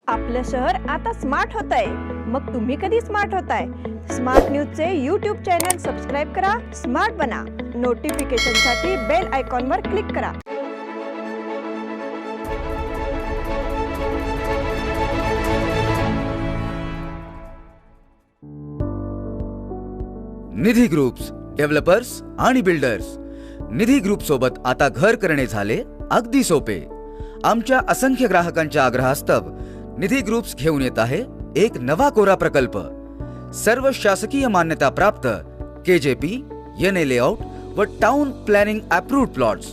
आपलं शहर आता स्मार्ट होतंय. मग तुम्ही कधी स्मार्ट होताय? स्मार्ट न्यूजचे YouTube चॅनल सबस्क्राइब करा, स्मार्ट बना. नोटिफिकेशनसाठी बेल आयकॉनवर क्लिक करा. निधी ग्रुप्स, डेव्हलपर्स आणि बिल्डर्स. निधी ग्रुप सोबत आता घर करणे झाले अगदी सोपे. आमच्या असंख्य ग्राहकांच्या आग्रहास्तव निधी ग्रुप्स घेऊन येत आहे एक नवा कोरा प्रकल्प. सर्व शासकीय मान्यता प्राप्त KJP, NA लेआउट व town planning approved plots.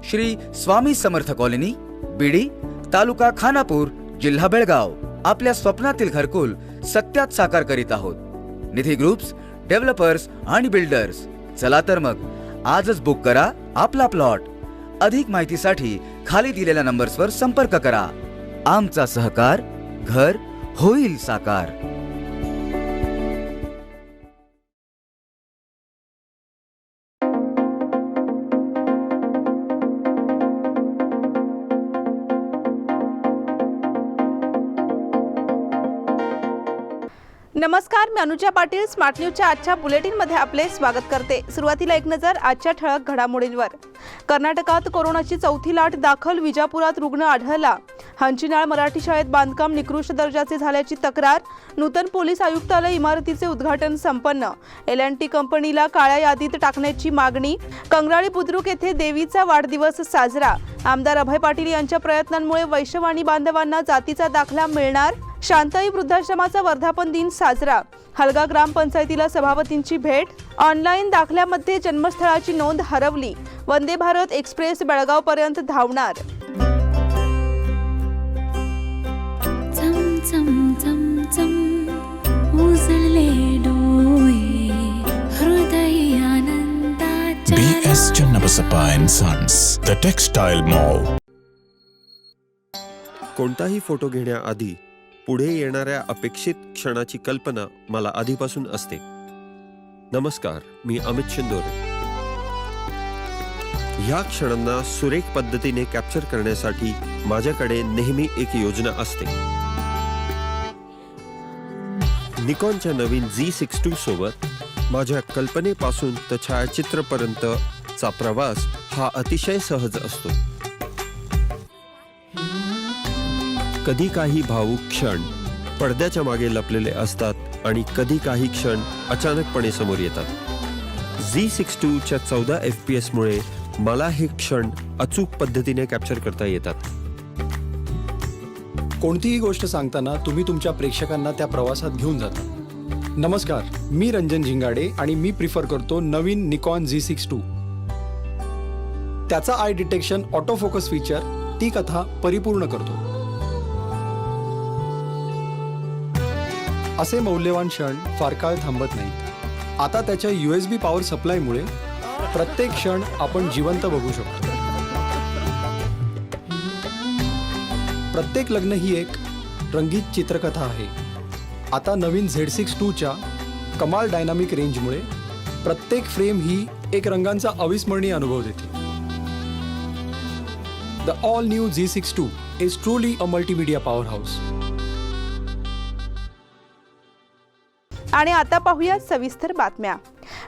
Shri Swami Samarth colony, Bidi, taluka Khanapur, जिल्हा बेळगाव. आपल्या स्वप्नातील घरकुल सत्यात साकार करीत आहोत. निधी ग्रुप्स, डेव्हलपर्स आणि बिल्डर्स. चला तर मग आजच बुक करा आपला प्लॉट. अधिक माहितीसाठी खाली दिलेल्या नंबर्सवर संपर्क करा. आमचा सहकार घर होईल साकार. नमस्कार, मी अनुजा पाटील. स्मार्ट न्यूजच्या आजच्या बुलेटिनमध्ये आपले स्वागत करते. सुरुवातीला एक नजर आजच्या ठळक घडामोडींवर. कर्नाटकात कोरोनाची चौथी लाट दाखल. विजापुरात रुग्ण आढळला. हंचिनाळ मराठी शाळेत बांधकाम निकृष्ट दर्जाचे झाल्याची तक्रार. नूतन पोलीस आयुक्तालय इमारतीचे उद्घाटन संपन्न. L&T कंपनीला काळ्या यादीत टाकण्याची मागणी. कंगराळी बुद्रुक येथे देवीचा वाढदिवस साजरा. आमदार अभय पाटील यांच्या प्रयत्नांमुळे वैश्यवाणी बांधवांना जातीचा दाखला मिळणार. शांताई वृद्धाश्रमाचा वर्धापन दिन साजरा. हलगा ग्रामपंचायतीला सभापतींची भेट. ऑनलाईन दाखल्यामध्ये जन्मस्थळाची नोंद हरवली. वंदे भारत एक्सप्रेस बेळगाव पर्यंत धावणार. BS Channabasappa and Sons, The Textile Mall. कोणताही फोटो घेण्याआधी पुढे येणाऱ्या अपेक्षित क्षणाची कल्पना मला आधीपासून असते. नमस्कार, मी अमित शिंदोरे. ह्या क्षणांना सुरेख पद्धतीने कॅप्चर करण्यासाठी माझ्याकडे नेहमी एक योजना असते. निकॉनच्या नवीन Z62 सोबत माझ्या कल्पनेपासून तर छायाचित्रपर्यंतचा प्रवास हा अतिशय सहज असतो. कधी काही भावुक क्षण पडद्याच्या मागे लपलेले असतात आणि कधी काही क्षण अचानकपणे समोर येतात. Z62च्या 14 FPS मुळे मला हे क्षण अचूक पद्धतीने कॅप्चर करता येतात. कोणतीही गोष्ट सांगताना तुम्ही तुमच्या प्रेक्षकांना त्या प्रवासात घेऊन जाता. नमस्कार, मी रंजन झिंगाडे आणि मी प्रिफर करतो नवीन निकॉन Z62. त्याचा I detection auto focus feature ती कथा परिपूर्ण करतो. असे मौल्यवान क्षण फार काळ थांबत नाहीत. आता त्याच्या USB पॉवर सप्लायमुळे प्रत्येक क्षण आपण जिवंत बघू शकतो. प्रत्येक लग्न ही एक रंगीत चित्रकथा आहे. आता नवीन Z62च्या कमाल डायनामिक रेंजमुळे प्रत्येक फ्रेम ही एक रंगांचा अविस्मरणीय अनुभव देते. The all new Z62 is truly a multimedia power house. आणि आता पाहूया सविस्तर बातम्या.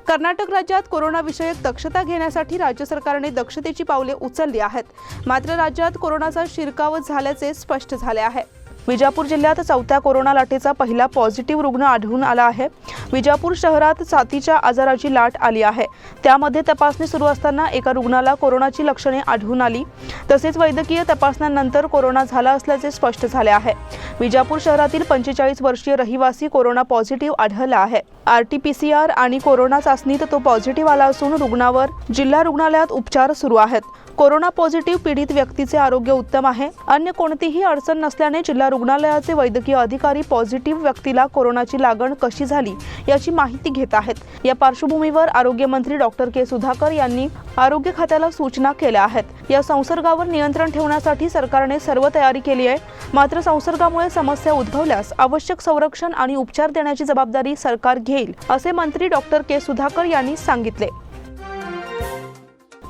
कर्नाटक राज्यात कोरोनाविषयक दक्षता घेण्यासाठी राज्य सरकारने दक्षतेची पावले उचलली आहेत. मात्र राज्यात कोरोनाचा शिरकाव झाल्याचे स्पष्ट झाले आहे. विजापूर जिल्ह्यात चौथ्या कोरोना लाटेचा पहिला पॉझिटिव्ह रुग्ण आढळून आला आहे. विजापूर शहरात साथीच्या आजाराची लाट आली आहे. त्यामध्ये तपासणी सुरू असताना एका रुग्णाला कोरोनाची लक्षणे आढळून आली. तसेच वैद्यकीय तपासण्यानंतर कोरोना झाला असल्याचे स्पष्ट झाले आहे. विजापूर शहरातील 45 वर्षीय रहिवासी कोरोना पॉझिटिव्ह आढळला आहे. RT-PCR आणि कोरोना चाचणीत तो पॉझिटिव्ह आला असून रुग्णावर जिल्हा रुग्णालयात उपचार सुरू आहेत. कोरोना पॉझिटिव्ह पीडित व्यक्तीचे आरोग्य उत्तम आहे. अन्य कोणतीही अडचण नसल्याने जिल्हा रुग्णालयाचे वैद्यकीय अधिकारी पॉझिटिव्ह व्यक्तीला कोरोनाची लागण कशी झाली याची माहिती घेत आहेत. या पार्श्वभूमीवर आरोग्यमंत्री डॉक्टर के सुधाकर यांनी आरोग्य खात्याला सूचना केल्या आहेत. या संसर्गावर नियंत्रण ठेवण्यासाठी सरकारने सर्व तयारी केली आहे. मात्र संसर्गामुळे समस्या उद्भवल्यास आवश्यक संरक्षण आणि उपचार देण्याची जबाबदारी सरकार घेईल, असे मंत्री डॉक्टर के सुधाकर यांनी सांगितले.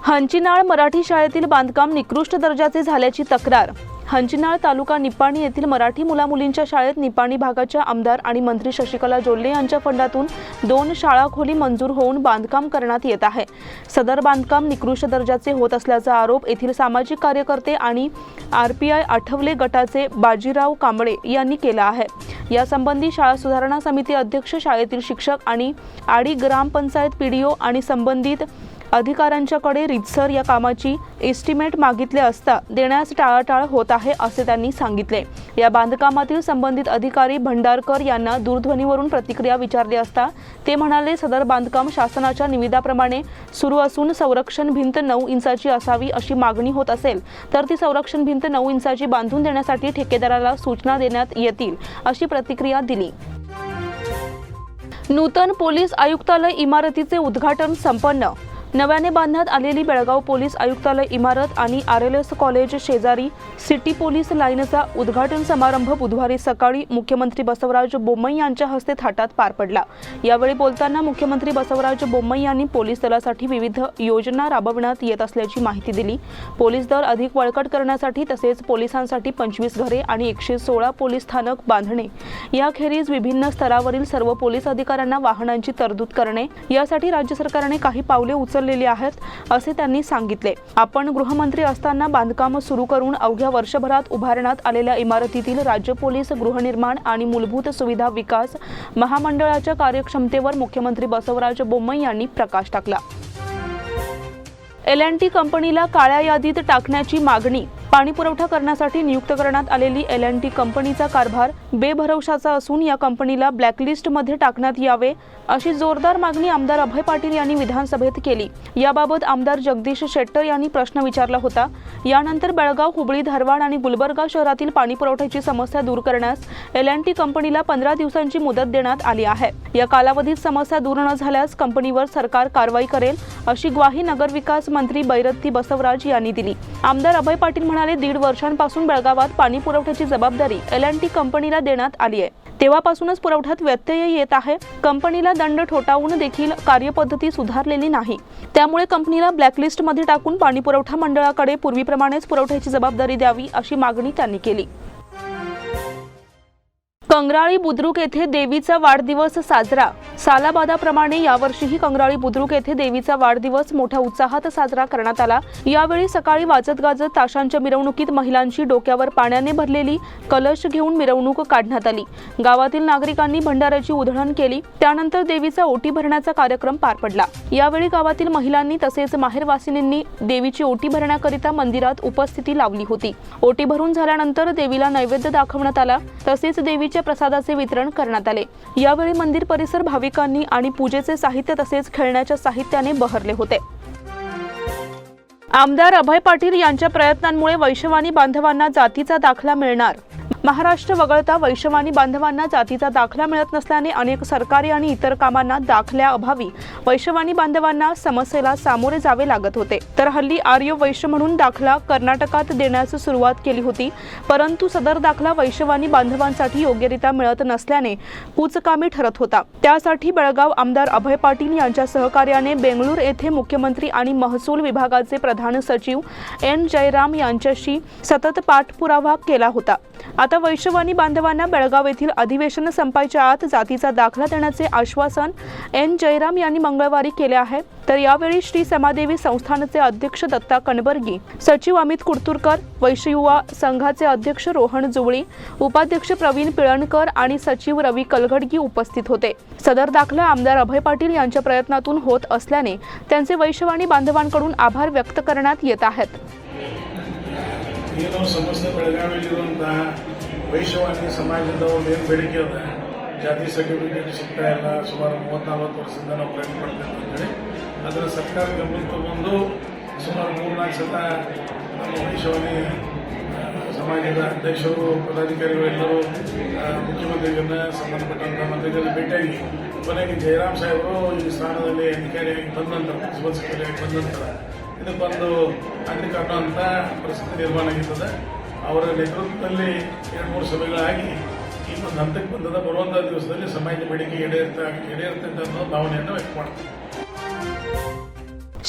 हंचिनाळ मराठी शाळेतील बांधकाम निकृष्ट दर्जाचे झाल्याची तक्रार. हंचिनाळ तालुका निपाणी येथील मराठी मुलामुलींच्या शाळेत निपाणी भागाच्या आमदार आणि मंत्री शशिकला जोल्ले यांच्या फंडातून 2 शाळा खोली मंजूर होऊन बांधकाम करण्यात येत आहे. सदर बांधकाम निकृष्ट दर्जाचे होत असल्याचा आरोप येथील सामाजिक कार्यकर्ते आणि RPI आठवले गटाचे बाजीराव कांबळे यांनी केला आहे. यासंबंधी शाळा सुधारणा समिती अध्यक्ष, शाळेतील शिक्षक आणि आडी ग्रामपंचायत PDO आणि संबंधित अधिकाऱ्यांच्याकडे रीतसर या कामाची एस्टिमेट मागितले असता देण्यास टाळाटाळ होत आहे असे त्यांनी सांगितले. या बांधकामातील संबंधित अधिकारी भंडारकर यांना दूरध्वनीवरून प्रतिक्रिया विचारली असता ते म्हणाले, सदर बांधकाम शासनाच्या निविदाप्रमाणे सुरू असून संरक्षण भिंत 9 इंचाची असावी अशी मागणी होत असेल तर ती संरक्षण भिंत 9 इंचाची बांधून देण्यासाठी ठेकेदाराला सूचना देण्यात येतील अशी प्रतिक्रिया दिली. नूतन पोलीस आयुक्तालय इमारतीचे उद्घाटन संपन्न. नव्याने बांधण्यात आलेली बेळगाव पोलीस आयुक्तालय इमारत आणि RLS कॉलेज शेजारी सिटी पोलीस लाईनचा उद्घाटन समारंभ बुधवारी सकाळी मुख्यमंत्री बसवराज बोम्मई यांच्या हस्ते थाटात पार पडला. यावेळी बोलताना मुख्यमंत्री बसवराज बोम्मई यांनी पोलीस दलासाठी विविध योजना राबविण्यात येत असल्याची माहिती दिली. पोलीस दल अधिक बळकट करण्यासाठी तसेच पोलिसांसाठी 25 घरे आणि 116 पोलीस स्थानक बांधणे याखेरीज विभिन्न स्तरावरील सर्व पोलीस अधिकाऱ्यांना वाहनांची तरतूद करणे यासाठी राज्य सरकारने काही पावले उचललेली आहेत असे त्यांनी सांगितले. आपण गृहमंत्री असताना बांधकाम सुरू करून अवघ्या वर्षभरात उभारण्यात आलेल्या इमारतीतील राज्य पोलीस गृहनिर्माण आणि मूलभूत सुविधा विकास महामंडळाच्या कार्यक्षमतेवर मुख्यमंत्री बसवराज बोम्मई यांनी प्रकाश टाकला. L&T कंपनीला काळ्या यादीत टाकण्याची मागणी. पाणी पुरवठा करण्यासाठी नियुक्त करण्यात आलेली L&T कंपनीचा कारभार बेभरवशाचा असून या कंपनीला ब्लॅकलिस्टमध्ये टाकण्यात यावे अशी जोरदार मागणी आमदार अभय पाटील यांनी विधानसभेत केली. याबाबत आमदार जगदीश शेट्टर यांनी प्रश्न विचारला होता. यानंतर बेळगाव, हुबळी, धारवाड आणि गुलबर्गा शहरातील पाणी पुरवठ्याची समस्या दूर करण्यास L&T कंपनीला 15 दिवसांची मुदत देण्यात आली आहे. या कालावधीत समस्या दूर न झाल्यास कंपनीवर सरकार कारवाई करेल अशी ग्वाही नगरविकास मंत्री बैरत्ती बसवराज यांनी दिली. आमदार अभय पाटील म्हणाले, 1.5 वर्षांपासून बेळगावात पाणी पुरवठ्याची जबाबदारी L&T कंपनीला देण्यात आली आहे. तेव्हापासूनच पुरवठ्यात व्यत्यय येत आहे. कंपनीला दंड ठोठावून देखील कार्यपद्धती सुधारलेली नाही. त्यामुळे कंपनीला ब्लॅकलिस्टमध्ये टाकून पाणी पुरवठा मंडळाकडे पूर्वीप्रमाणेच पुरवठ्याची जबाबदारी द्यावी अशी मागणी त्यांनी केली. कंगराळी बुद्रुक येथे देवीचा वाढदिवस साजरा. सालाबादाप्रमाणे यावर्षीही कंगराळी बुद्रुक येथे देवीचा वाढदिवस मोठ्या उत्साहात साजरा करण्यात आला. यावेळी सकाळी वाजत गाजत ताशांच्या मिरवणुकीत महिलांची डोक्यावर पाण्याने भरलेली कलश घेऊन मिरवणूक काढण्यात आली. गावातील नागरिकांनी भंडाऱ्याची उधळण केली. त्यानंतर देवीचा ओटी भरण्याचा कार्यक्रम पार पडला. यावेळी गावातील महिलांनी तसेच माहेरवासिनींनी देवीची ओटी भरण्याकरिता मंदिरात उपस्थिती लावली होती. ओटी भरून झाल्यानंतर देवीला नैवेद्य दाखवण्यात आला. तसेच देवीच्या प्रसादाचे वितरण करण्यात आले. यावेळी मंदिर परिसर भाविकांनी आणि पूजेचे साहित्य तसेच खेळण्याच्या साहित्याने बहरले होते. आमदार अभय पाटील यांच्या प्रयत्नांमुळे वैश्यवानी बांधवांना जातीचा दाखला मिळणार. महाराष्ट्र वगळता वैश्यवानी बांधवांना जातीचा दाखला मिळत नसल्याने अनेक सरकारी आणि इतर कामांना दाखल्याअभावी वैश्यवानी बांधवांना समस्येला सामोरे जावे लागत होते. तर हल्ली आर्य वैश्य म्हणून दाखला कर्नाटकात देण्यास सुरुवात केली होती. परंतु सदर दाखला वैश्यवानी बांधवांसाठी योग्यरित्या मिळत नसल्याने कुचकामी ठरत होता. त्यासाठी बेळगाव आमदार अभय पाटील यांच्या सहकार्याने बेंगळूर येथे मुख्यमंत्री आणि महसूल विभागाचे प्रधान सचिव N जयराम यांच्याशी सतत पाठपुरावा केला होता. आता वैश्यवानी बांधवांना बेळगाव येथील अधिवेशन संपायच्या आत जातीचा दाखला देण्याचे आश्वासन N जयराम यांनी मंगळवारी केले आहे. तर यावेळी श्री समादेवी संस्थानचे अध्यक्ष दत्ता कणबर्गी, सचिव अमित कुडतुरकर, वैश्य युवा संघाचे अध्यक्ष रोहन जुवळी, उपाध्यक्ष प्रवीण पिळणकर आणि सचिव रवी कलघडगी उपस्थित होते. सदर दाखला आमदार अभय पाटील यांच्या प्रयत्नातून होत असल्याने त्यांचे वैश्यवानी बांधवांकडून आभार व्यक्त करण्यात येत आहेत. ಏನು ಸಮಸ್ಯೆ ಬೆಳಗಾವಿಯಲ್ಲಿರುವಂತಹ ವೈಶ್ಯವಾಣಿ ಸಮಾಜದ ಒಂದು ಏನು ಬೇಡಿಕೆ ಅದ, ಜಾತಿ ಸರ್ಟಿಫಿಕೇಟ್ ಸಿಗ್ತಾ ಇಲ್ಲ, ಸುಮಾರು 30-40 ವರ್ಷದಿಂದ ನಾವು ಪ್ರಯತ್ನ ಮಾಡ್ತೇವೆ ಅಂತೇಳಿ ಅದರ ಸರ್ಕಾರ ಗಮನಕ್ಕೆ ತಗೊಂಡು ಸುಮಾರು 3-4 ಸಲ ನಮ್ಮ ವೈಶ್ಯವಾಣಿ ಸಮಾಜದ ಅಧ್ಯಕ್ಷರು, ಪದಾಧಿಕಾರಿಗಳು ಎಲ್ಲರೂ ಮುಖ್ಯಮಂತ್ರಿಗಳನ್ನ ಸಂಬಂಧಪಟ್ಟಂಥ ಮಂತ್ರಿಗಳನ್ನ ಭೇಟಿಯಾಗಿ ಕೊನೆಗೆ ಜಯರಾಮ್ ಸಾಹೇಬರು ಈ ಸ್ಥಾನದಲ್ಲಿ ಅಧಿಕಾರಿಯಾಗಿ ಬಂದ ನಂತರ, ಪ್ರಿನ್ಸಿಪಲ್ ಸೆಕ್ರೆಟರಿಯಾಗಿ ಬಂದ ನಂತರ ಇದಕ್ಕೊಂದು ಅಂಟಿಕಾಣುವಂಥ ಪರಿಸ್ಥಿತಿ ನಿರ್ಮಾಣ ಆಗಿರ್ತದೆ. ಅವರ ನೇತೃತ್ವದಲ್ಲಿ 2-3 ಸಭೆಗಳಾಗಿ ಈ ಒಂದು ಹಂತಕ್ಕೆ ಬಂದದ. ಬರುವಂಥ ದಿವಸದಲ್ಲಿ ಸಮಾಜದ ಬೇಡಿಕೆ ಈಡೇರುತ್ತೆ ಅನ್ನೋ ಭಾವನೆಯನ್ನು ವ್ಯಕ್ತ ಮಾಡ್ತೀವಿ.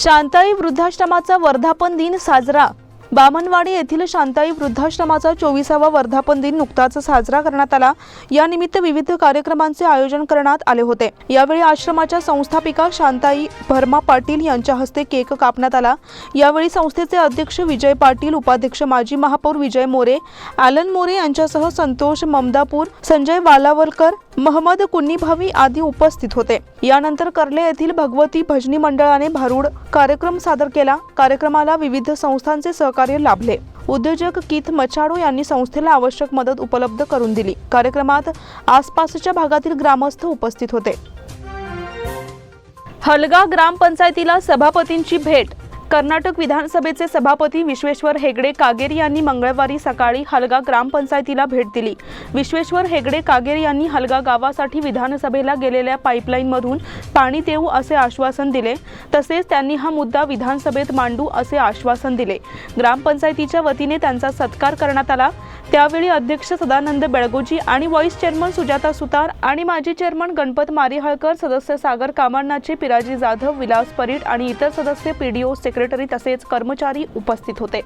शांताई वृद्धाश्रमाचा वर्धापन दिन साजरा. बामणवाडी येथील शांताई वृद्धाश्रमाचा 24वा वर्धापन दिन नुकताच साजरा करण्यात आला. यानिमित्त विविध कार्यक्रमांचे आयोजन करण्यात आले होते. यावेळी आश्रमाच्या संस्थापिका शांताई भरमा पाटील यांच्या हस्ते केक कापण्यात आला. यावेळी संस्थेचे अध्यक्ष विजय पाटील, उपाध्यक्ष माजी महापौर विजय मोरे, ॲलन मोरे यांच्यासह संतोष ममदापूर, संजय वालावलकर, महमद कुन्नीभावी आदी उपस्थित होते. यानंतर कर्ले येथील भगवती भजनी मंडळाने भारूड कार्यक्रम सादर केला. कार्यक्रमाला विविध संस्थांचे सहकार्य लाभले. उद्योजक कीथ मचाडो यांनी संस्थेला आवश्यक मदत उपलब्ध करून दिली. कार्यक्रमात आसपासच्या भागातील ग्रामस्थ उपस्थित होते. हलगा ग्रामपंचायतीला सभापतींची भेट. कर्नाटक विधानसभेचे सभापती विश्वेश्वर हेगडे कागेरी यांनी मंगळवारी सकाळी हलगा ग्रामपंचायतीला भेट दिली. विश्वेश्वर हेगडे कागेरी यांनी हलगा गावासाठी विधानसभेला गेलेल्या पाईपलाईनमधून पाणी देऊ असे आश्वासन दिले. तसेच त्यांनी हा मुद्दा विधानसभेत मांडू असे आश्वासन दिले. ग्रामपंचायतीच्या वतीने त्यांचा सत्कार करण्यात आला. त्यावेळी अध्यक्ष सदानंद बेळगोजी आणि व्हाईस चेअरमन सुजाता सुतार आणि माजी चेअरमन गणपत मारिहळकर, सदस्य सागर कामांनाचे, पिराजी जाधव, विलास परीट आणि इतर सदस्य, पीडीओ, सेक्रेटरी तसेच कर्मचारी उपस्थित होते.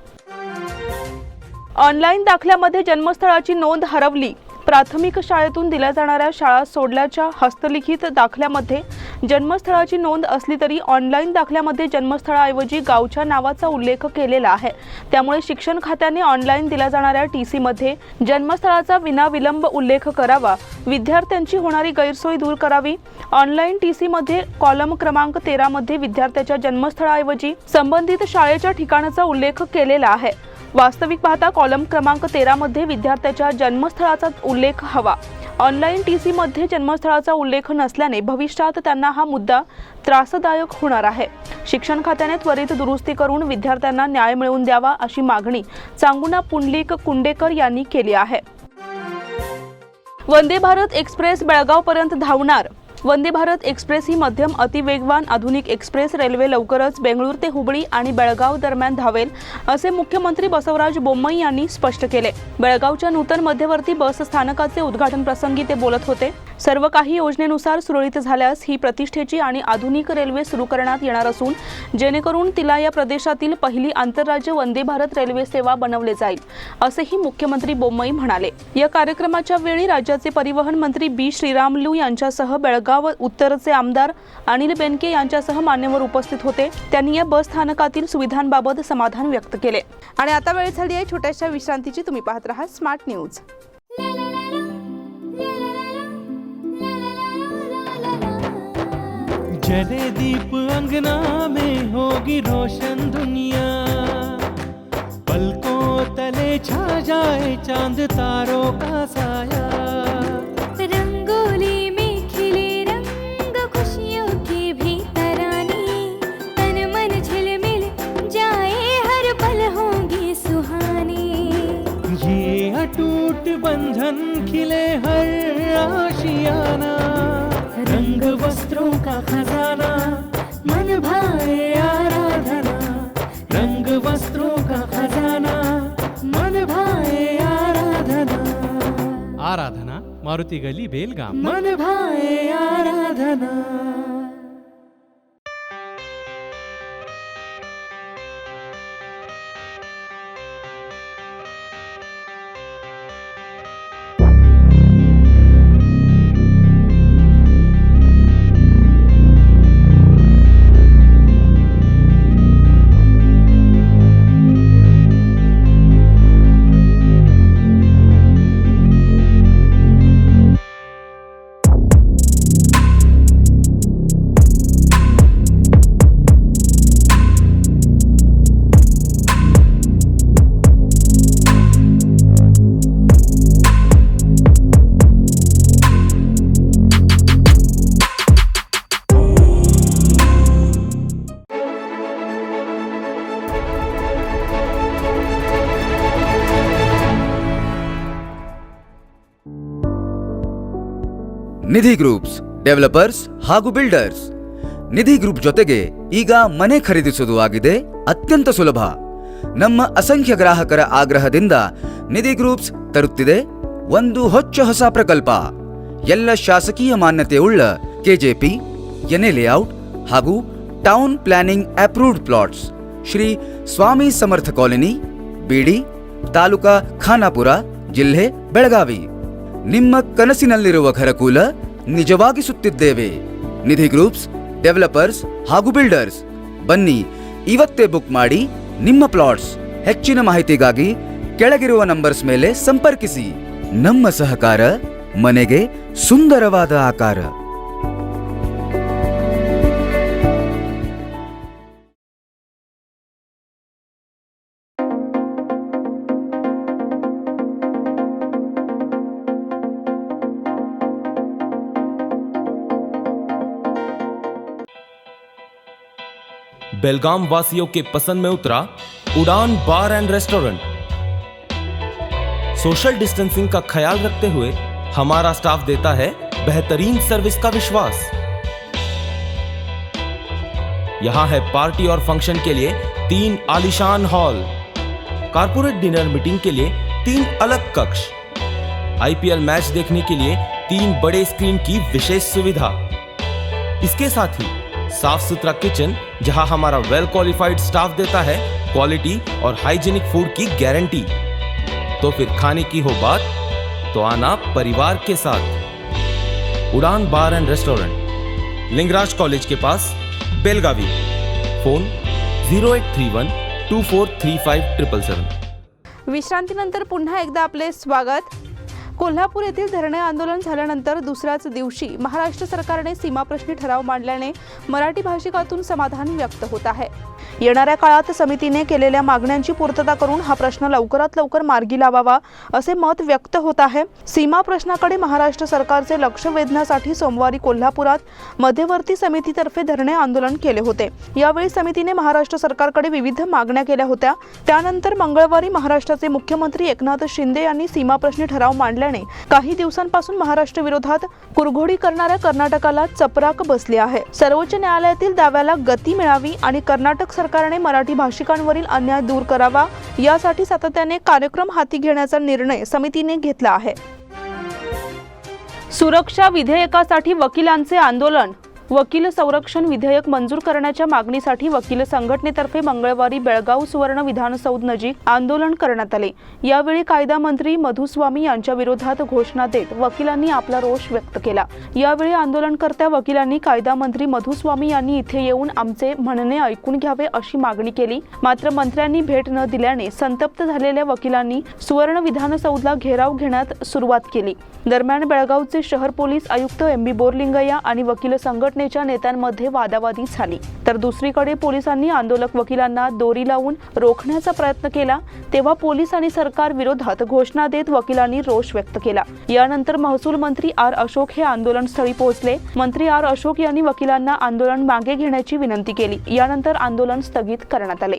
ऑनलाईन दाखल्यामध्ये जन्मस्थळाची नोंद हरवली. प्राथमिक शाळेतून दिल्या जाणाऱ्या शाळा सोडल्याच्या हस्तलिखित दाखल्यामध्ये जन्मस्थळाची नोंद असली तरी ऑनलाईन दाखल्यामध्ये जन्मस्थळाऐवजी गावच्या नावाचा उल्लेख केलेला आहे. त्यामुळे शिक्षण खात्याने ऑनलाईन दिल्या जाणाऱ्या टीसीमध्ये जन्मस्थळाचा विनाविलंब उल्लेख करावा. विद्यार्थ्यांची होणारी गैरसोय दूर करावी. ऑनलाईन टीसीमध्ये कॉलम क्रमांक 13 मध्ये विद्यार्थ्याच्या जन्मस्थळाऐवजी संबंधित शाळेच्या ठिकाणाचा उल्लेख केलेला आहे. वास्तविक पाहता कॉलम क्रमांक 13 मध्ये विद्यार्थ्याच्या जन्मस्थळाचा उल्लेख हवा. ऑनलाईन टीसी मध्ये जन्मस्थळाचा उल्लेख नसल्याने भविष्यात त्यांना हा मुद्दा त्रासदायक होणार आहे. शिक्षण खात्याने त्वरित दुरुस्ती करून विद्यार्थ्यांना न्याय मिळवून द्यावा अशी मागणी चांगुना पुंडलिक कुंडेकर यांनी केली आहे. वंदे भारत एक्सप्रेस बेळगावपर्यंत धावणार. वंदे भारत एक्सप्रेस ही मध्यम अतिवेगवान आधुनिक एक्सप्रेस रेल्वे लवकरच बेंगळूर ते हुबळी आणि बेळगाव दरम्यान धावेल असे मुख्यमंत्री बसवराज बोम्मई यांनी स्पष्ट केले. बेळगावच्या नूतन मध्यवर्ती बस स्थानकाचे उद्घाटन प्रसंगी ते बोलत होते. सर्व काही योजनेनुसार सुरळीत झाल्यास ही प्रतिष्ठेची आणि आधुनिक रेल्वे सुरू करण्यात येणार असून जेणेकरून तिला या प्रदेशातील पहिली आंतरराज्य वंदे भारत रेल्वे सेवा बनवले जाईल असेही मुख्यमंत्री बोम्मई म्हणाले. या कार्यक्रमाच्या वेळी राज्याचे परिवहन मंत्री बी श्रीरामलू यांच्यासह बेळगाव उत्तरचे आमदार अनिल बेनके यांच्यासह मान्यवर उपस्थित होते. त्यांनी या बस स्थानकातील सुविधांबाबत समाधान व्यक्त केले. आणि आता वेळ झाली आहे छोट्याशा विश्रांतीची. तुम्ही पाहत रहा स्मार्ट न्यूज. जले दीप अंगना में होगी रोशन दुनिया, पलकों तले छा जाए चांद तारों का साया, रंगोली में खिले रंग खुशियों की भी तरानी, तन मन झिलमिल जाए हर पल होगी सुहानी, ये अटूट बंधन खिले हर आशियाना, रंग वस्त्रों का खजाना मन भाए आराधना, रंग वस्त्रों का खजाना मन भाए आराधना, आराधना मारुति गली बेलगाम, मन भाए आराधना. ನಿಧಿ ಗ್ರೂಪ್ಸ್ ಡೆವಲಪರ್ಸ್ ಹಾಗೂ ಬಿಲ್ಡರ್ಸ್. ನಿಧಿ ಗ್ರೂಪ್ ಜೊತೆಗೆ ಈಗ ಮನೆ ಖರೀದಿಸುವುದು ಆಗಿದೆ ಅತ್ಯಂತ ಸುಲಭ. ನಮ್ಮ ಅಸಂಖ್ಯ ಗ್ರಾಹಕರ ಆಗ್ರಹದಿಂದ ನಿಧಿ ಗ್ರೂಪ್ಸ್ ತರುತ್ತಿದೆ ಒಂದು ಹೊಸ ಪ್ರಕಲ್ಪ. ಎಲ್ಲ ಶಾಸಕೀಯ ಮಾನ್ಯತೆಯುಳ್ಳ ಕೆಜೆಪಿ, ಎನ್ಎ ಲೇಔಟ್ ಹಾಗೂ town planning approved plots, Shri Swami Samarth colony, Bidi, taluka Khanapur, ಜಿಲ್ಲೆ ಬೆಳಗಾವಿ. ನಿಮ್ಮ ಕನಸಿನಲ್ಲಿರುವ ಘರಕೂಲ ನಿಜವಾಗಿಸುತ್ತಿದ್ದೇವೆ. ನಿಧಿ ಗ್ರೂಪ್ಸ್, ಡೆವಲಪರ್ಸ್ ಹಾಗೂ ಬಿಲ್ಡರ್ಸ್. ಬನ್ನಿ, ಇವತ್ತೇ ಬುಕ್ ಮಾಡಿ ನಿಮ್ಮ ಪ್ಲಾಟ್ಸ್. ಹೆಚ್ಚಿನ ಮಾಹಿತಿಗಾಗಿ ಕೆಳಗಿರುವ ನಂಬರ್ಸ್ ಮೇಲೆ ಸಂಪರ್ಕಿಸಿ. ನಮ್ಮ ಸಹಕಾರ ಮನೆಗೆ ಸುಂದರವಾದ ಆಕಾರ. बेलगाम वासियों के पसंद में उतरा उड़ान बार एंड रेस्टोरेंट। सोशल डिस्टेंसिंग का ख्याल रखते हुए हमारा स्टाफ देता है बेहतरीन सर्विस का विश्वास। यहां है पार्टी और फंक्शन के लिए 3 आलीशान हॉल, कारपोरेट डिनर मीटिंग के लिए 3 अलग कक्ष, आईपीएल मैच देखने के लिए 3 बड़े स्क्रीन की विशेष सुविधा। इसके साथ ही साफ सुथरा किचन, जहां हमारा वेल क्वालिफाइड स्टाफ देता है क्वालिटी और हाइजीनिक फूड की गारंटी। तो फिर खाने की हो बात तो आना परिवार के साथ। उड़ान बार एंड रेस्टोरेंट, लिंगराज कॉलेज के पास, बेलगावी। फोन 0831 2435 विश्रांतीनंतर पुन्हा एकदा आपले स्वागत। कोल्हापूर येथील धरणे आंदोलन झाल्यानंतर दुसऱ्याच दिवशी महाराष्ट्र सरकारने सीमाप्रश्नी ठराव मांडल्याने मराठी भाषिकातून समाधान व्यक्त होत आहे। येणाऱ्या काळात समितीने केलेल्या मागण्यांची पूर्तता करून हा प्रश्न लवकरात लवकर मार्गी लावावा असे मत व्यक्त होत आहे। सीमा प्रश्नाकडे महाराष्ट्र सरकारचे लक्ष वेधण्यासाठी सोमवारी कोल्हापुरात मध्यवर्ती समितीतर्फे धरणे आंदोलन केले होते। यावेळी समितीने महाराष्ट्र सरकारकडे विविध मागण्या केल्या होत्या। त्यानंतर मंगळवारी महाराष्ट्राचे मुख्यमंत्री एकनाथ शिंदे यांनी सीमाप्रश्नी ठराव मांडल्याने काही दिवसांपासून महाराष्ट्र विरोधात कुरघोडी करणाऱ्या कर्नाटकाला चपराक बसली आहे। सर्वोच्च न्यायालयातील दाव्याला गती मिळावी आणि कर्नाटक सरकारने मराठी भाषिकांवरील अन्याय दूर करावा यासाठी सातत्याने कार्यक्रम हाती घेण्याचा निर्णय समितीने घेतला आहे। सुरक्षा विधेयकासाठी वकिलांचे आंदोलन। वकील संरक्षण विधेयक मंजूर करण्याच्या मागणीसाठी वकील संघटनेतर्फे मंगळवारी बेळगाव सुवर्ण विधानसौध नजीक आंदोलन करण्यात आले। यावेळी कायदा मंत्री मधुस्वामी यांच्या विरोधात घोषणा देत वकिलांनी आपला रोष व्यक्त केला। यावेळी आंदोलनकर्त्या वकिलांनी कायदा मंत्री मधुस्वामी यांनी इथे येऊन आमचे म्हणणे ऐकून घ्यावे अशी मागणी केली। मात्र मंत्र्यांनी भेट न दिल्याने संतप्त झालेल्या वकिलांनी सुवर्ण विधानसौधला घेराव घेण्यात सुरुवात केली। दरम्यान बेळगावचे शहर पोलीस आयुक्त MB बोरलिंगय्या आणि वकील संघटनेच्या नेत्यांमध्ये वादावादी झाली। तर दुसरीकडे पोलिसांनी आंदोलक वकिलांना दोरी लावून रोखण्याचा प्रयत्न केला। तेव्हा पोलीस आणि सरकार विरोधात घोषणा देत वकिलांनी रोष व्यक्त केला। यानंतर महसूल मंत्री R अशोक हे आंदोलनस्थळी पोहोचले। मंत्री R अशोक यांनी वकिलांना आंदोलन मागे घेण्याची विनंती केली। यानंतर आंदोलन स्थगित करण्यात आले।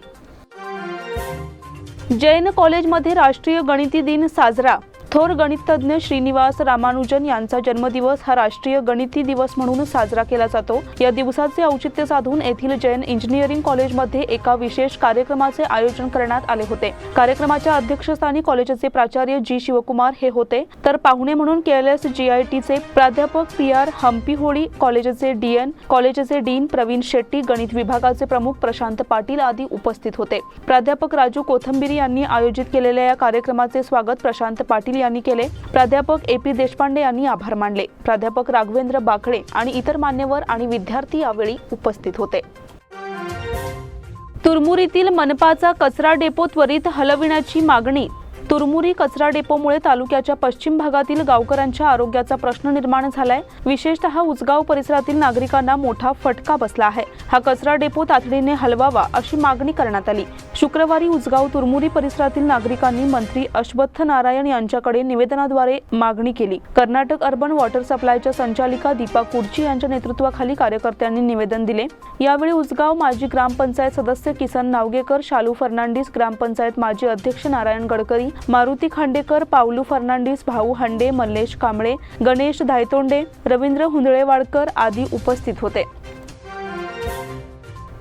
जैन कॉलेजमध्ये राष्ट्रीय गणिती दिन साजरा। थोर गणितज्ञ श्रीनिवास रामानुजन यांचा जन्मदिवस हा राष्ट्रीय गणिती दिवस म्हणून साजरा केला जातो। या दिवसाचे औचित्य साधून येथील जैन इंजिनिअरिंग कॉलेजमध्ये एका विशेष कार्यक्रमाचे आयोजन करण्यात आले होते। कार्यक्रमाच्या अध्यक्षस्थानी कॉलेजचे प्राचार्य G शिवकुमार हे होते, तर पाहुणे म्हणून KLS GITचे प्राध्यापक PR हंपीहोळी, कॉलेजचे DN, कॉलेजचे डीन प्रवीण शेट्टी, गणित विभागाचे प्रमुख प्रशांत पाटील आदी उपस्थित होते। प्राध्यापक राजू कोथंबिरी यांनी आयोजित केलेल्या या कार्यक्रमाचे स्वागत प्रशांत पाटील यांनी केले। प्राध्यापक AP देशपांडे यांनी आभार मानले। प्राध्यापक राघवेंद्र बाखळे आणि इतर मान्यवर आणि विद्यार्थी यावेळी उपस्थित होते। तुरमुरीतील मनपाचा कचरा डेपो त्वरित हलविण्याची मागणी। तुरमुरी कचरा डेपोमुळे तालुक्याच्या पश्चिम भागातील गावकऱ्यांच्या आरोग्याचा प्रश्न निर्माण झालाय। विशेषतः उजगाव परिसरातील नागरिकांना मोठा फटका बसला आहे। हा कचरा डेपो तातडीने हलवावा अशी मागणी करण्यात आली। शुक्रवारी उजगाव तुरमुरी परिसरातील नागरिकांनी मंत्री अश्वत्थ नारायण यांच्याकडे निवेदनाद्वारे मागणी केली। कर्नाटक अर्बन वॉटर सप्लायच्या संचालिका दीपा कुर्ची यांच्या नेतृत्वाखाली कार्यकर्त्यांनी निवेदन दिले। यावेळी उजगाव माजी ग्रामपंचायत सदस्य किसन नावगेकर, शालू फर्नांडिस, ग्रामपंचायत माजी अध्यक्ष नारायण गडकरी, मारुती खांडेकर, पावलू फर्नांडिस, भाऊ हंडे, मल्लेश कांबळे, गणेश धायतोंडे, रवींद्र हुंदळेवाडकर आदी उपस्थित होते।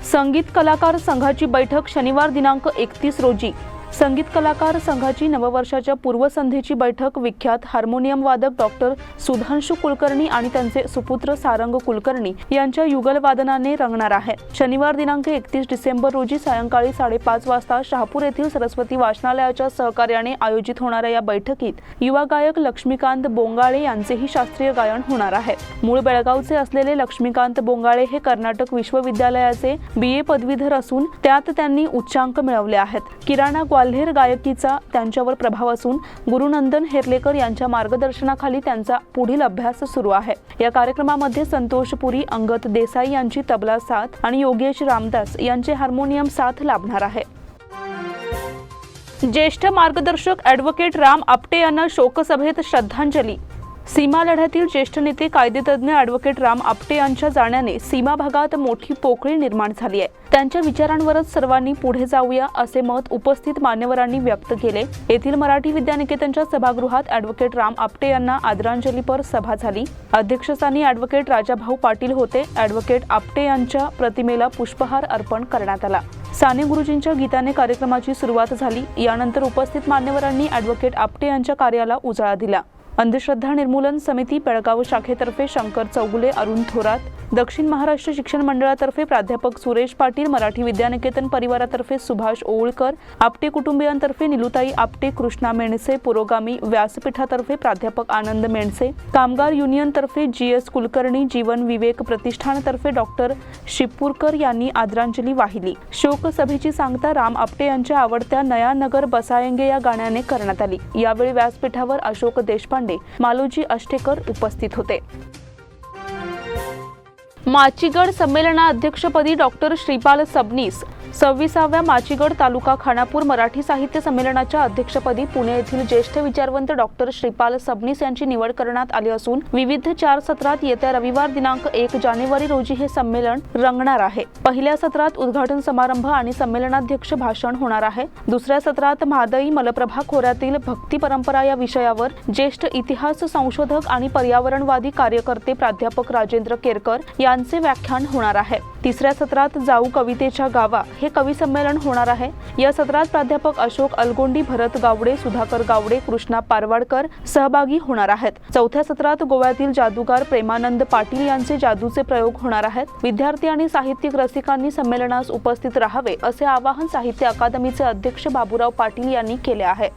संगीत कलाकार संघाची बैठक शनिवार दिनांक 31 रोजी। संगीत कलाकार संघाची नववर्षाच्या पूर्वसंध्येची बैठक विख्यात हार्मोनियम वादक डॉक्टर सुधांशु कुलकर्णी आणि त्यांचे सुपुत्र सारंग कुलकर्णी यांच्या युगल वादनाने रंगणार आहे. शनिवार दिनांक 31 डिसेंबर रोजी सायंकाळी 5:30 वाजता शहापूर येथील सरस्वती वाचनालयाच्या सहकार्याने आयोजित होणाऱ्या या बैठकीत युवा गायक लक्ष्मीकांत बोंगाळे यांचेही शास्त्रीय गायन होणार आहे. मूळ बेळगावचे असलेले लक्ष्मीकांत बोंगाळे हे कर्नाटक विश्वविद्यालयाचे BA पदवीधर असून त्यात त्यांनी उच्चांक मिळवले आहेत. किराणा ग्वाल्हेर गायकीचा त्यांच्यावर प्रभाव असून गुरुनंदन हेर्लेकर यांच्या मार्गदर्शनाखाली त्यांचा पुढील अभ्यास सुरू आहे. या कार्यक्रमामध्ये संतोष पुरी, अंगद देसाई यांची तबला साथ आणि योगेश रामदास यांचे हार्मोनियम साथ लाभणार आहे. ज्येष्ठ मार्गदर्शक ॲडव्होकेट राम आपटे यांना शोकसभेत श्रद्धांजली. सीमा लढ्यातील ज्येष्ठ नेते कायदेतज्ञ ॲडव्होकेट राम आपटे यांच्या जाण्याने सीमा भागात मोठी पोकळी निर्माण झाली आहे. त्यांच्या विचारांवरच सर्वांनी पुढे जाऊया असे मत उपस्थित मान्यवरांनी व्यक्त केले. येथील मराठी विद्यानिकेतनच्या सभागृहात ॲडव्होकेट राम आपटे यांना आदरांजलीपर सभा झाली. अध्यक्षस्थानी ॲडव्होकेट राजाभाऊ पाटील होते. ॲडव्होकेट आपटे यांच्या प्रतिमेला पुष्पहार अर्पण करण्यात आला. साने गुरुजींच्या गीताने कार्यक्रमाची सुरुवात झाली. यानंतर उपस्थित मान्यवरांनी ॲडव्होकेट आपटे यांच्या कार्याला उजाळा दिला. अंधश्रद्धा निर्मूलन समिती बेळगाव शाखेतर्फे शंकर चौगुले, अरुण थोरात, दक्षिण महाराष्ट्र शिक्षण मंडळातर्फे प्राध्यापक सुरेश पाटील, मराठी विद्यानिकेतन परिवारातर्फे सुभाष ओवळकर, आपटे कुटुंबियांतर्फे निलुताई आपटे, कृष्णा मेणसे, पुरोगामी व्यासपीठातर्फे प्राध्यापक आनंद मेणसे, कामगार युनियनतर्फे GS कुलकर्णी, जीवन विवेक प्रतिष्ठानतर्फे डॉक्टर शिपूरकर यांनी आदरांजली वाहिली. शोकसभेची सांगता राम आपटे यांच्या आवडत्या नया नगर बसाएंगे या गाण्याने करण्यात आली. यावेळी व्यासपीठावर अशोक देशपांडे, मालोजी अष्टेकर उपस्थित होते. माचीगड संमेलनाध्यक्षपदी डॉक्टर श्रीपाल सबनीस. 26व्या माचीगड तालुका खानापूर मराठी साहित्य संमेलनाच्या अध्यक्षपदी पुणे येथील ज्येष्ठ विचारवंत डॉक्टर श्रीपाल सबनीस यांची निवड करण्यात आली असून विविध 4 सत्रात येत्या रविवार दिनांक 1 जानेवारी रोजी हे संमेलन रंगणार आहे. पहिल्या सत्रात उद्घाटन समारंभ आणि संमेलनाध्यक्ष भाषण होणार आहे. दुसऱ्या सत्रात म्हादई मलप्रभा खोऱ्यातील भक्ती परंपरा या विषयावर ज्येष्ठ इतिहास संशोधक आणि पर्यावरणवादी कार्यकर्ते प्राध्यापक राजेंद्र केरकर यांचे व्याख्यान होणार आहे. तिसऱ्या सत्रात जाऊ कवितेच्या गावा हे कवी संमेलन होणार आहे. या सत्रात प्राध्यापक अशोक अलगोंडी, भरत गावडे, सुधाकर गावडे, कृष्णा पारवाडकर सहभागी होणार आहेत. चौथ्या सत्रात गोव्यातील जादूगार प्रेमानंद पाटील यांचे जादूचे प्रयोग होणार आहेत. विद्यार्थी आणि साहित्यिक रसिकांनी संमेलनास उपस्थित राहावे असे आवाहन साहित्य अकादमीचे अध्यक्ष बाबूराव पाटील यांनी केले आहे.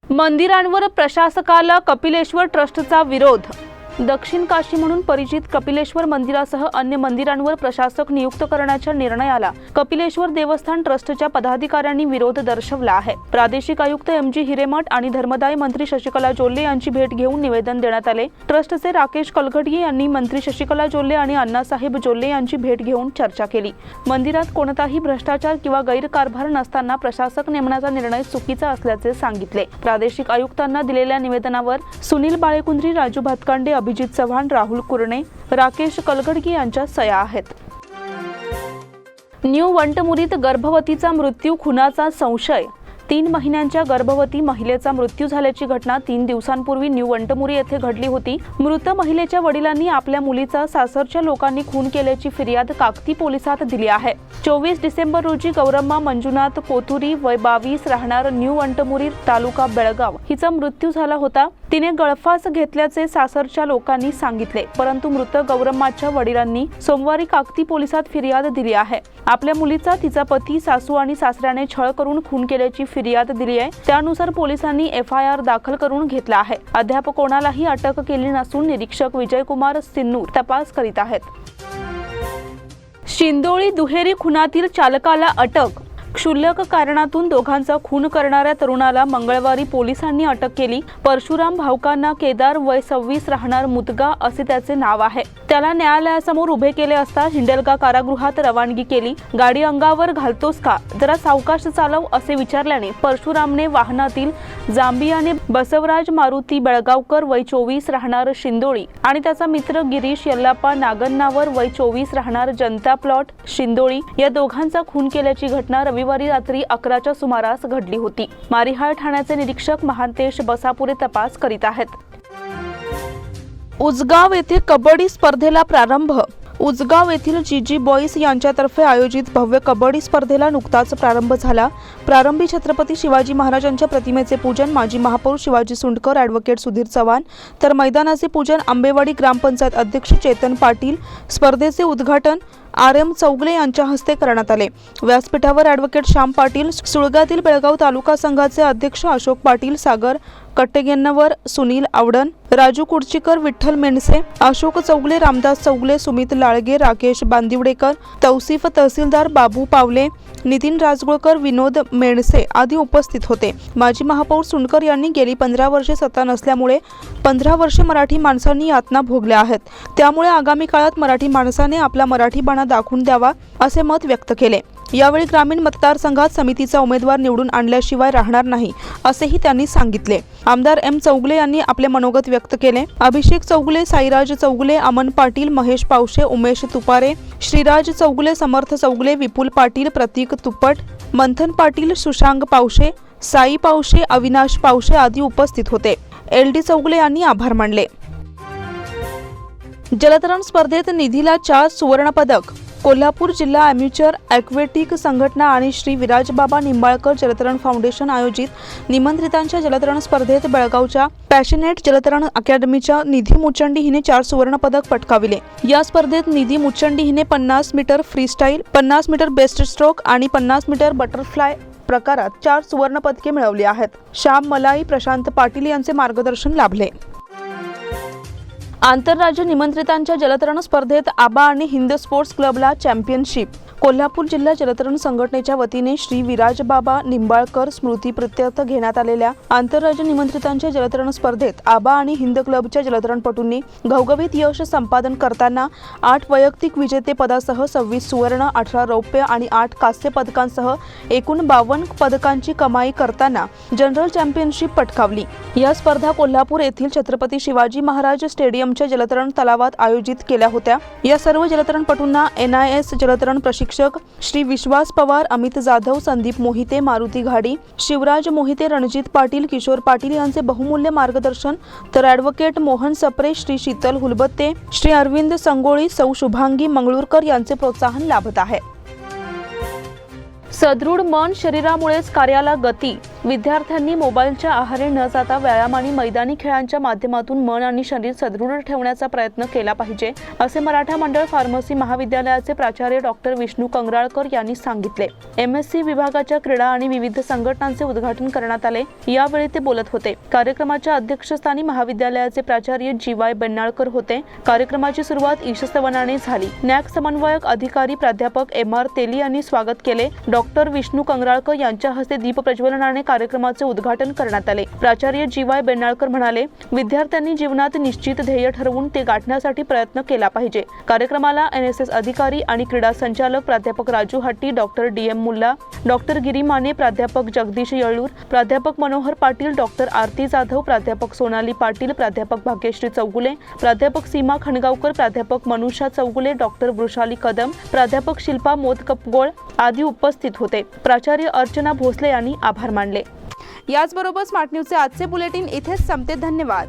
मंदिरांवर प्रशासकाला कपिलेश्वर ट्रस्टचा विरोध. दक्षिण काशी म्हणून परिचित कपिलेश्वर मंदिरासह अन्य मंदिरांवर प्रशासक नियुक्त करण्याच्या निर्णयाला कपिलेश्वर देवस्थान ट्रस्टच्या पदाधिकाऱ्यांनी विरोध दर्शवला आहे. प्रादेशिक आयुक्त MG हिरेमठ आणि धर्मदाय मंत्री शशिकला जोल्ले यांची भेट घेऊन निवेदन देण्यात आले. ट्रस्टचे राकेश कलघटगे यांनी मंत्री शशिकला जोल्ले आणि अण्णासाहेब जोल्ले यांची भेट घेऊन चर्चा केली. मंदिरात कोणताही भ्रष्टाचार किंवा गैरकारभार नसताना प्रशासक नेमण्याचा निर्णय चुकीचा असल्याचे सांगितले. प्रादेशिक आयुक्तांना दिलेल्या निवेदनावर सुनील बाळेकुंद्री, राजू भातकांडे, अभिजित चव्हाण, राहुल कुरणे, राकेश कलघटगे यांच्या सह्या आहेत. न्यू वंटमुरीत गर्भवतीचा मृत्यू, खुनाचा संशय. 3 महिन्यांच्या गर्भवती महिलेचा मृत्यू झाल्याची घटना 3 दिवसांपूर्वी न्यू वंटमुरी येथे घडली होती. मृत महिलेच्या वडिलांनी आपल्या मुलीचा सासरच्या लोकांनी खून केल्याची फिर्याद काकती पोलिसात दिली आहे. 24 डिसेंबर रोजी गौरम्मा मंजुनाथ कोथुरी, वय 22, राहणार न्यू वंटमुरी, तालुका बेळगाव, हिचा मृत्यू झाला होता. तिने गळफास घेतल्याचे सासरच्या लोकांनी सांगितले, परंतु मृत गौरम्माच्या वडिलांनी सोमवारी काकती पोलिसात फिर्याद दिली आहे. आपल्या मुलीचा तिचा पती, सासू आणि सासऱ्याने छळ करून खून केल्याची फिर्याद दिली आहे. त्यानुसार पोलिसांनी FIR दाखल करून घेतला आहे. अद्याप कोणालाही अटक केली नसून निरीक्षक विजयकुमार सिन्नूर तपास करीत आहेत. शिंदोळी दुहेरी खुनातील चालकाला अटक. क्षुल्लक कारणातून दोघांचा खून करणाऱ्या तरुणाला मंगळवारी पोलिसांनी अटक केली. परशुराम भावकांना केदार, वय 26, राहणार मुदगा असे त्याचे नाव आहे. त्याला न्यायालयासमोर उभे केले असता हिंडलगा कारागृहात रवानगी केली. गाडी अंगावर घालतोस का, जरा सावकाश चालव असे विचारल्याने परशुरामने वाहनातील जांबियाने बसवराज मारुती बेळगावकर, वय 24, राहणार शिंदोळी आणि त्याचा मित्र गिरीश यल्लाप्पा नागन्नावर, वय 24, राहणार जनता प्लॉट शिंदोळी या दोघांचा खून केल्याची घटना रविवारी रात्री 11च्या सुमारास घडली होती. मारिहाळ ठाण्याचे निरीक्षक महांतेश बसापुरे तपास करीत आहेत. उजगाव येथे कबड्डी स्पर्धेला प्रारंभ. उजगाव येथील जीजी बॉईज यांच्यातर्फे आयोजित भव्य कबड्डी स्पर्धेला नुकताच प्रारंभ झाला. प्रारंभी छत्रपती शिवाजी महाराजांच्या प्रतिमेचे पूजन माजी महापौर शिवाजी सुंडकर, ॲडव्होकेट सुधीर चव्हाण, तर मैदानाचे पूजन आंबेवाडी ग्रामपंचायत अध्यक्ष चेतन पाटील, स्पर्धेचे उद्घाटन RM चौगले यांच्या हस्ते करण्यात आले. व्यासपीठावर ॲडव्होकेट श्याम पाटील, सुळगातील बेळगाव तालुका संघाचे अध्यक्ष अशोक पाटील, सागर कट्टेगेन्नवर सुनील आवडण, राजू कुडचीकर, विठ्ठल मेणसे, अशोक चौगले, रामदास चौगले, सुमित लाळगे, राकेश बांदिवडेकर, तौसिफ तहसीलदार, बाबू पावले, नितीन राजगुळकर, विनोद मेणसे आदी उपस्थित होते. माजी महापौर सुंडकर यांनी गेली 15 वर्षे सत्ता नसल्यामुळे 15 वर्षे मराठी माणसांनी यातना भोगल्या आहेत. त्यामुळे आगामी काळात मराठी माणसाने आपला मराठीपणा दाखवून द्यावा असे मत व्यक्त केले. यावेळी ग्रामीण मतदारसंघात समितीचा उमेदवार निवडून आणल्याशिवाय राहणार नाही असेही त्यांनी सांगितले. आमदार M चौगले यांनी आपले मनोगत व्यक्त केले. अभिषेक चौगले, साईराज चौगले, अमन पाटील, महेश पावशे, उमेश तुपारे, श्रीराज चौगले, समर्थ चौगले, विपुल पाटील, प्रतीक तुपट, मंथन पाटील, सुशांग पावशे, साई पावशे, अविनाश पावशे आदी उपस्थित होते. LD चौगले यांनी आभार मानले. जलतरण स्पर्धेत निधीला 4 सुवर्णपदक. कोल्हापूर जिल्हा ॲम्युचर ॲक्वेटिक संघटना आणि श्री विराजबाबा निंबाळकर जलतरण फाउंडेशन आयोजित निमंत्रितांच्या जलतरण स्पर्धेत बेळगावच्या पॅशनेट जलतरण अकॅडमीच्या निधी मुचंडी हिने 4 सुवर्णपदक पटकाविले. या स्पर्धेत निधी मुचंडी हिने 50 metre freestyle, 50 metre breaststroke आणि 50 मीटर बटरफ्लाय प्रकारात 4 सुवर्णपदके मिळवली आहेत. श्याम मलाई, प्रशांत पाटील यांचे मार्गदर्शन लाभले. आंतरराज्य निमंत्रितांच्या जलतरण स्पर्धेत आबा आणि हिंद स्पोर्ट्स क्लबला चॅम्पियनशिप. कोल्हापूर जिल्हा जलतरण संघटनेच्या वतीने श्री विराजबाबा निंबाळकर स्मृतीप्रित्यर्थ घेण्यात आलेल्या आंतरराज्य निमंत्रितांच्या जलतरण स्पर्धेत आबा आणि हिंद क्लबच्या जलतरणपटूंनी घवघवीत यश संपादन करताना 8 वैयक्तिक विजेतेपदासह 26 सुवर्ण, 18 रौप्य आणि 8 कांस्य पदकांसह एकूण 52 पदकांची कमाई करताना जनरल चॅम्पियनशिप पटकावली. या स्पर्धा कोल्हापूर येथील छत्रपती शिवाजी महाराज स्टेडियमच्या जलतरण तलावात आयोजित केल्या होत्या. या सर्व जलतरणपटूंना NIS जलतरण प्रशिक्षक श्री विश्वास पवार, अमित जाधव, संदीप मोहिते, मारुती घाडी, शिवराज मोहिते, रणजित पाटील, किशोर पाटील यांचे बहुमूल्य मार्गदर्शन, तर ॲडव्होकेट मोहन सप्रे, श्री शीतल हुलबत्ते, श्री अरविंद संगोळी, सौ शुभांगी मंगळूरकर यांचे प्रोत्साहन लाभत आहे. सदृढ मन शरीरामुळेच कार्याला गती. विद्यार्थ्यांनी मोबाईलच्या आहारी न जाता व्यायाम आणि मैदानी खेळांच्या माध्यमातून मन आणि शरीर सदृढ ठेवण्याचा प्रयत्न केला पाहिजे असे मराठा मंडळ फार्मसी महाविद्यालयाचे प्राचार्य डॉक्टर विष्णू कंगराळकर यांनी सांगितले. MSc विभागाच्या क्रीडा आणि विविध संघटनांचे उद्घाटन करण्यात आले. यावेळी ते बोलत होते. कार्यक्रमाच्या अध्यक्षस्थानी महाविद्यालयाचे प्राचार्य GY बेन्नाळकर होते. कार्यक्रमाची सुरुवात ईशस्तवनाने झाली. NAC समन्वयक अधिकारी प्राध्यापक MR तेली यांनी स्वागत केले. डॉक्टर विष्णू कंगराळकर यांच्या हस्ते दीप प्रज्वलनाने कार्यक्रमाचे उद्घाटन करण्यात आले. प्राचार्य GY बेन्नाळकर म्हणाले, विद्यार्थ्यांनी जीवनात निश्चित ध्येय ठरवून ते गाठण्यासाठी प्रयत्न केला पाहिजे. कार्यक्रमाला NSS अधिकारी आणि क्रीडा संचालक प्राध्यापक राजू हट्टी, डॉक्टर DM मुल्ला, डॉक्टर गिरी माने, प्राध्यापक जगदीश येळूर, प्राध्यापक मनोहर पाटील, डॉक्टर आरती जाधव, प्राध्यापक सोनाली पाटील, प्राध्यापक भाग्यश्री चौगुले, प्राध्यापक सीमा खणगावकर, प्राध्यापक मनुषा चौगुले, डॉक्टर वृषाली कदम, प्राध्यापक शिल्पा मोदकपगोळ आदी उपस्थित होते. प्राचार्य अर्चना भोसले यांनी आभार मानले. याचबरोबर स्मार्ट न्यूजचे आजचे बुलेटिन इथेच संपते. धन्यवाद.